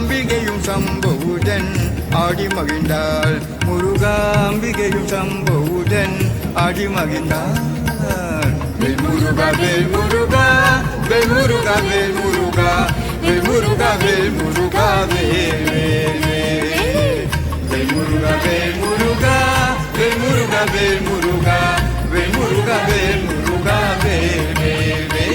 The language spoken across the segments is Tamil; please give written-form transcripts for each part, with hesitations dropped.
அம்பிகையும் சம்பவுடன் ஆடி மகிழ்ந்தாள் முருகா அம்பிகையும் சம்பவுடன் ஆடி மகிழ்ந்தாள் வேல் முருகா வேல் முருகா வேல் முருகா வேல் முருகா வேல் முருகா வேல் முருகா வேல் வேல் வேல் முருகா வேல் முருகா வேல் முருகா வேல் முருகா வேல் முருகா வேல் முருகா வேல் வேல் வேல்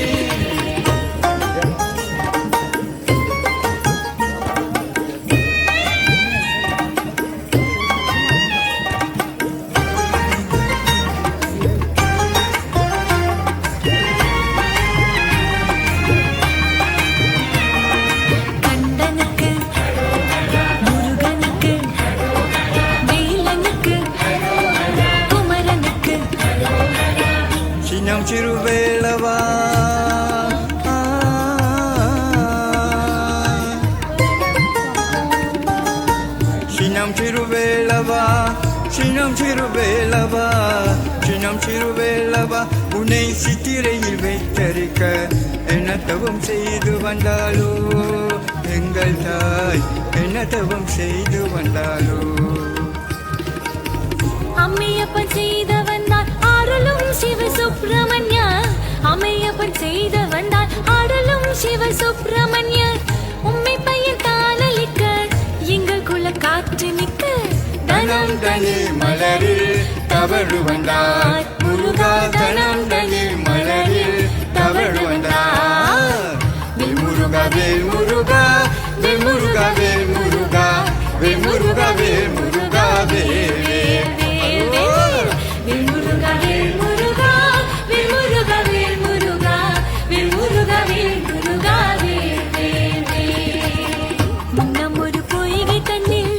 சிறுவேளவா சினம் சிறுவேளவா சினம் சிறுவேளவா சினம் சிறுவேளவா உன்னை சித்திரையில் வைத்தரிக்க என்ன தவம் செய்து வந்தாலோ எங்கள் தாய் என்ன தவம் செய்து வந்தாலோ அம்மையப்பன் செய்தவன் தான் ஆடலும் சிவ சுப்பிரமணிய அம்மையப்பன் செய்த வந்தால் ஆடலும் சிவ சுப்பிரமணிய உம்மை பையன் தாளலிக்க எங்கள் குல காற்று நிற்க தனம் தனி மலரில் தவறு வந்தார் முருகா தனம் தனி மலரில் தவறு வந்தார் வேல் முருகா வேல் முருகா வேல் முருகா வேல் முருகா வேல் முருகா வேல் முருகா வேல் வேல் முருகா வேல் முருகா வேல் முருகா வேல் முருகா வேல் முருகா வேல் முருகா வேல் வேல் வேல் முன்னம் ஒரு பொய்கை தண்ணில்